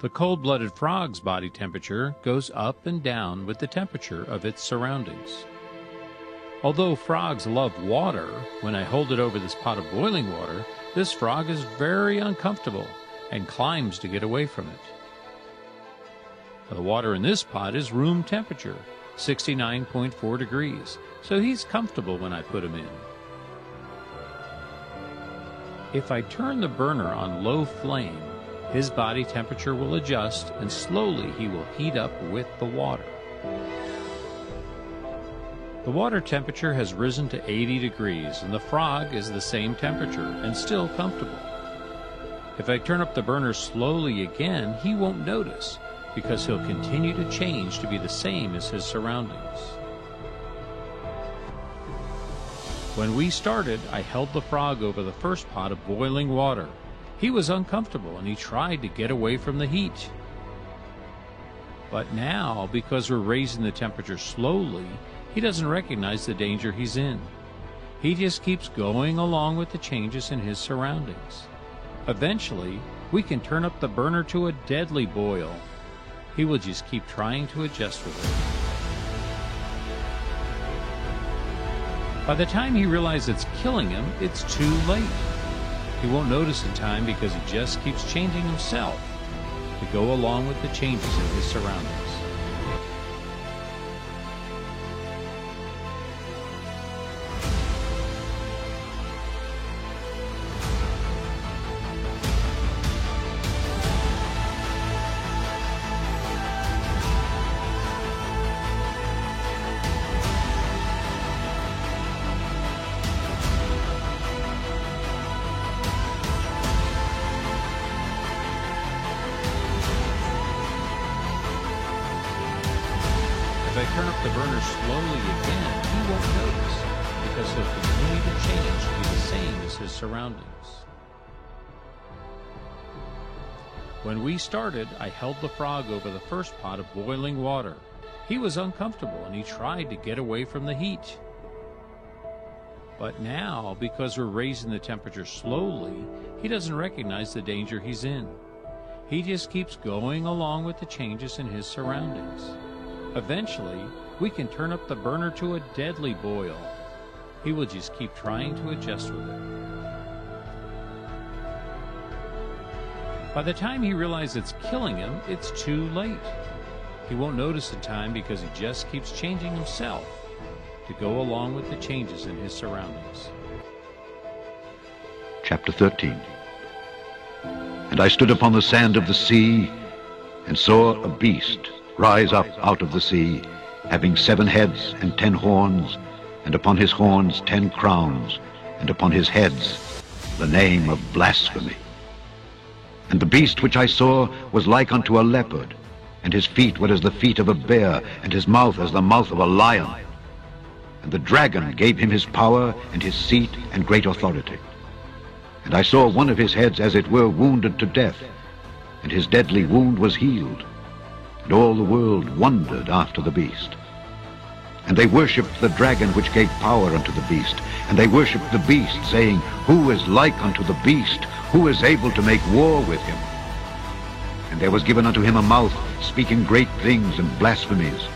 The cold-blooded frog's body temperature goes up and down with the temperature of its surroundings. Although frogs love water, when I hold it over this pot of boiling water, this frog is very uncomfortable and climbs to get away from it. The water in this pot is room temperature, 69.4 degrees, so he's comfortable when I put him in. If I turn the burner on low flame, his body temperature will adjust and slowly he will heat up with the water. The water temperature has risen to 80 degrees and the frog is the same temperature and still comfortable. If I turn up the burner slowly again, he won't notice because he'll continue to change to be the same as his surroundings. When we started, I held the frog over the first pot of boiling water. He was uncomfortable and he tried to get away from the heat. But now, because we're raising the temperature slowly, he doesn't recognize the danger he's in. He just keeps going along with the changes in his surroundings. Eventually, we can turn up the burner to a deadly boil. He will just keep trying to adjust with it. By the time he realizes it's killing him, it's too late. He won't notice in time because he just keeps changing himself to go along with the changes in his surroundings. If I turn up the burner slowly again, he won't notice because he'll continue to change to be the same as his surroundings. When we started, I held the frog over the first pot of boiling water. He was uncomfortable and he tried to get away from the heat. But now, because we're raising the temperature slowly, he doesn't recognize the danger he's in. He just keeps going along with the changes in his surroundings. Eventually, we can turn up the burner to a deadly boil. He will just keep trying to adjust with it. By the time he realizes it's killing him, it's too late. He won't notice in time because he just keeps changing himself to go along with the changes in his surroundings. Chapter 13. And I stood upon the sand of the sea, and saw a beast rise up out of the sea, having 7 heads and 10 horns, and upon his horns 10 crowns, and upon his heads the name of blasphemy. And the beast which I saw was like unto a leopard, and his feet were as the feet of a bear, and his mouth as the mouth of a lion. And the dragon gave him his power, and his seat, and great authority. And I saw one of his heads as it were wounded to death, and his deadly wound was healed. And all the world wondered after the beast. And they worshipped the dragon which gave power unto the beast. And they worshipped the beast, saying, Who is like unto the beast? Who is able to make war with him? And there was given unto him a mouth, speaking great things and blasphemies.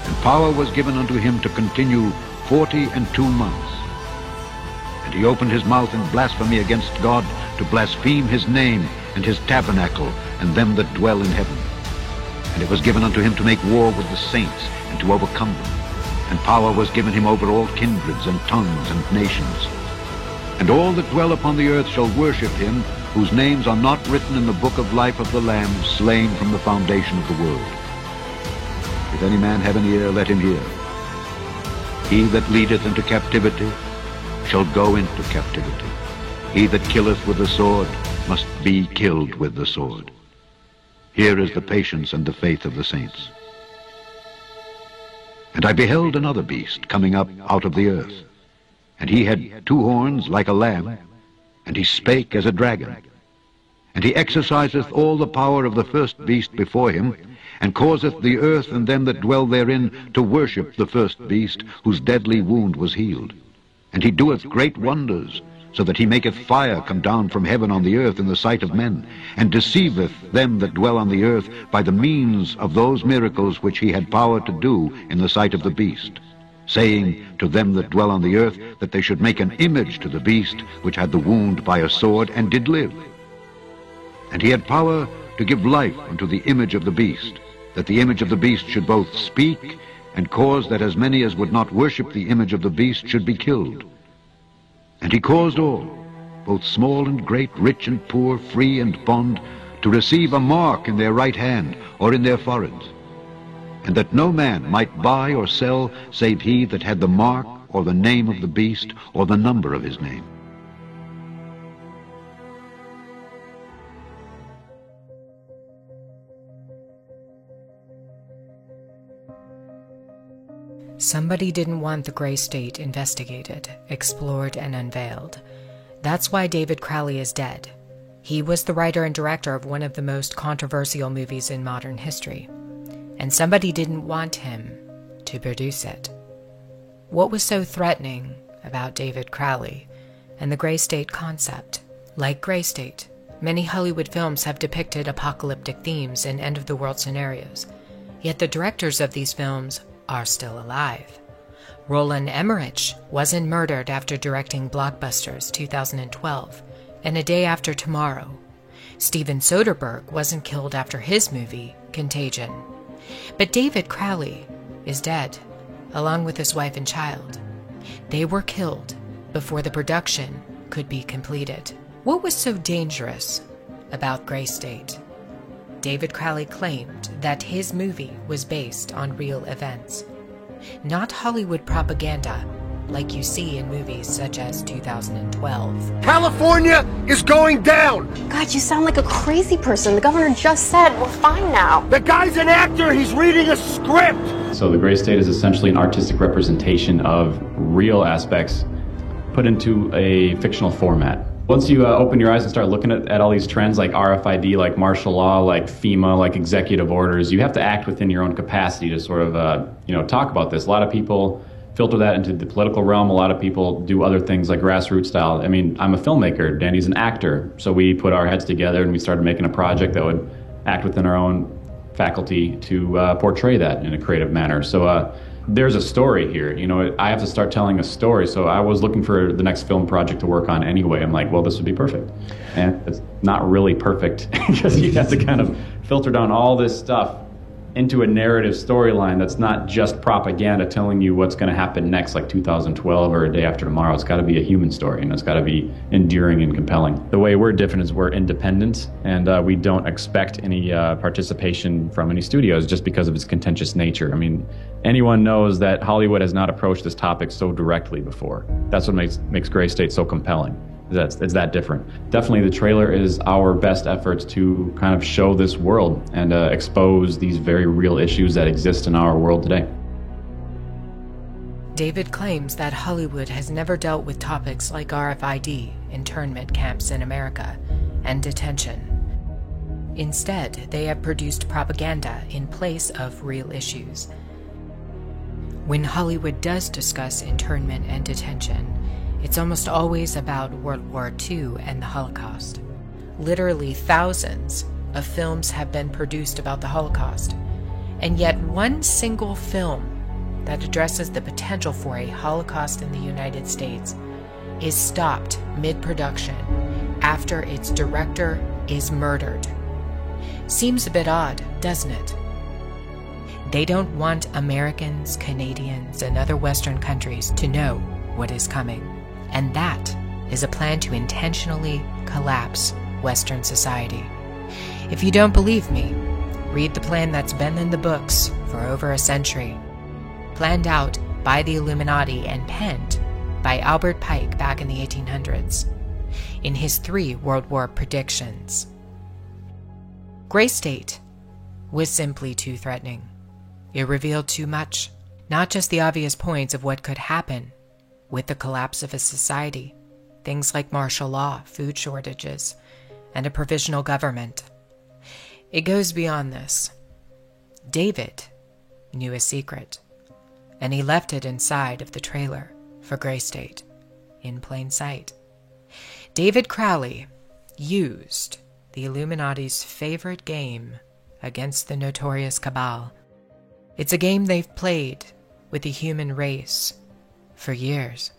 And power was given unto him to continue 42 months. And he opened his mouth in blasphemy against God, to blaspheme his name, and his tabernacle, and them that dwell in heaven. And it was given unto him to make war with the saints, and to overcome them. And power was given him over all kindreds, and tongues, and nations. And all that dwell upon the earth shall worship him, whose names are not written in the book of life of the Lamb, slain from the foundation of the world. If any man have an ear, let him hear. He that leadeth into captivity shall go into captivity. He that killeth with the sword must be killed with the sword. Here is the patience and the faith of the saints. And I beheld another beast coming up out of the earth. And he had 2 horns like a lamb, and he spake as a dragon. And he exerciseth all the power of the first beast before him, and causeth the earth and them that dwell therein to worship the first beast, whose deadly wound was healed. And he doeth great wonders, so that he maketh fire come down from heaven on the earth in the sight of men, and deceiveth them that dwell on the earth by the means of those miracles which he had power to do in the sight of the beast, saying to them that dwell on the earth that they should make an image to the beast which had the wound by a sword, and did live. And he had power to give life unto the image of the beast, that the image of the beast should both speak, and cause that as many as would not worship the image of the beast should be killed. And he caused all, both small and great, rich and poor, free and bond, to receive a mark in their right hand or in their foreheads, and that no man might buy or sell save he that had the mark or the name of the beast or the number of his name. Somebody didn't want the Gray State investigated, explored, and unveiled. That's why David Crowley is dead. He was the writer and director of one of the most controversial movies in modern history, and somebody didn't want him to produce it. What was so threatening about David Crowley and the Gray State concept? Like Gray State, many Hollywood films have depicted apocalyptic themes and end-of-the-world scenarios, yet the directors of these films are still alive. Roland Emmerich wasn't murdered after directing blockbusters 2012 and A Day After Tomorrow. Steven Soderbergh wasn't killed after his movie, Contagion. But David Crowley is dead, along with his wife and child. They were killed before the production could be completed. What was so dangerous about Gray State? David Crowley claimed that his movie was based on real events, not Hollywood propaganda like you see in movies such as 2012. California is going down! God, you sound like a crazy person. The governor just said we're fine now. The guy's an actor, he's reading a script! So the Gray State is essentially an artistic representation of real aspects put into a fictional format. Once you open your eyes and start looking at all these trends like RFID, like martial law, like FEMA, like executive orders, you have to act within your own capacity to sort of, talk about this. A lot of people filter that into the political realm. A lot of people do other things like grassroots style. I mean, I'm a filmmaker, Danny's an actor. So we put our heads together and we started making a project that would act within our own faculty to portray that in a creative manner. So there's a story here. I have to start telling a story. So I was looking for the next film project to work on anyway. I'm like, well, this would be perfect. And it's not really perfect because you have to kind of filter down all this stuff into a narrative storyline that's not just propaganda telling you what's going to happen next, like 2012 or A Day After Tomorrow. It's got to be a human story, and it's got to be enduring and compelling. The way we're different is we're independent, and we don't expect any participation from any studios just because of its contentious nature. I mean, anyone knows that Hollywood has not approached this topic so directly before. That's what makes Gray State so compelling. It's that different. Definitely the trailer is our best efforts to kind of show this world and expose these very real issues that exist in our world today. David claims that Hollywood has never dealt with topics like RFID, internment camps in America, and detention. Instead, they have produced propaganda in place of real issues. When Hollywood does discuss internment and detention, it's almost always about World War II and the Holocaust. Literally thousands of films have been produced about the Holocaust, and yet one single film that addresses the potential for a Holocaust in the United States is stopped mid-production after its director is murdered. Seems a bit odd, doesn't it? They don't want Americans, Canadians, and other Western countries to know what is coming. And that is a plan to intentionally collapse Western society. If you don't believe me, read the plan that's been in the books for over a century, planned out by the Illuminati and penned by Albert Pike back in the 1800s in his 3 World War predictions. Gray State was simply too threatening. It revealed too much, not just the obvious points of what could happen with the collapse of a society, things like martial law, food shortages, and a provisional government. It goes beyond this. David knew a secret, and he left it inside of the trailer for Gray State, in plain sight. David Crowley used the Illuminati's favorite game against the notorious Cabal. It's a game they've played with the human race for years.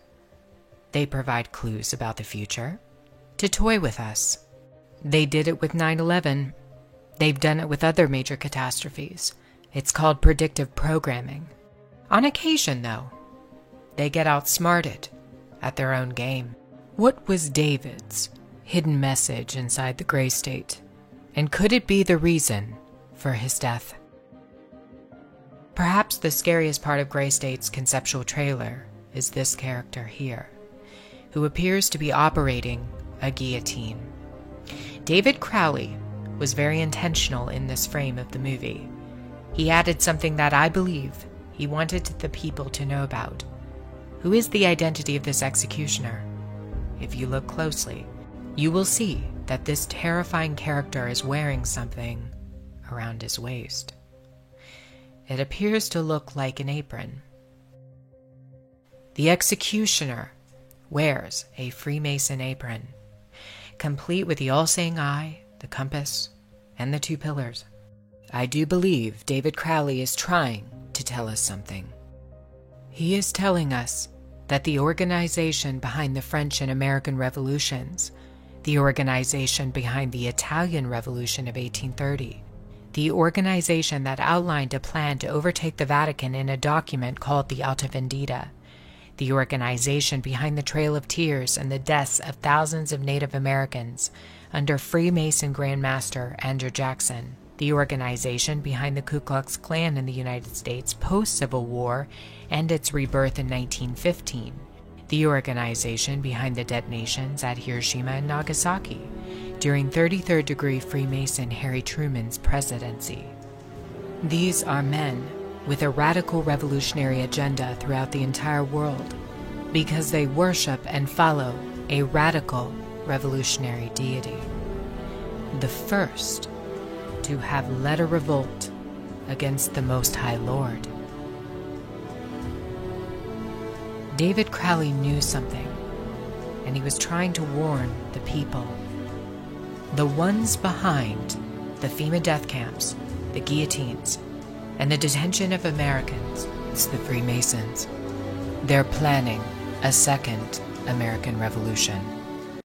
They provide clues about the future to toy with us. They did it with 9/11. They've done it with other major catastrophes. It's called predictive programming. On occasion, though, they get outsmarted at their own game. What was David's hidden message inside the Grey State? And could it be the reason for his death? Perhaps the scariest part of Grey State's conceptual trailer is this character here, who appears to be operating a guillotine. David Crowley was very intentional in this frame of the movie. He added something that I believe he wanted the people to know about. Who is the identity of this executioner? If you look closely, you will see that this terrifying character is wearing something around his waist. It appears to look like an apron. The executioner wears a Freemason apron, complete with the all-seeing eye, the compass, and the 2 pillars. I do believe David Crowley is trying to tell us something. He is telling us that the organization behind the French and American revolutions, the organization behind the Italian Revolution of 1830, the organization that outlined a plan to overtake the Vatican in a document called the Alta Vendita, the organization behind the Trail of Tears and the deaths of thousands of Native Americans under Freemason Grand Master Andrew Jackson, the organization behind the Ku Klux Klan in the United States post-Civil War and its rebirth in 1915, the organization behind the detonations at Hiroshima and Nagasaki during 33rd degree Freemason Harry Truman's presidency. These are men with a radical revolutionary agenda throughout the entire world because they worship and follow a radical revolutionary deity, the first to have led a revolt against the Most High Lord. David Crowley knew something, and he was trying to warn the people. The ones behind the FEMA death camps, the guillotines, and the detention of Americans, it's the Freemasons. They're planning a second American Revolution.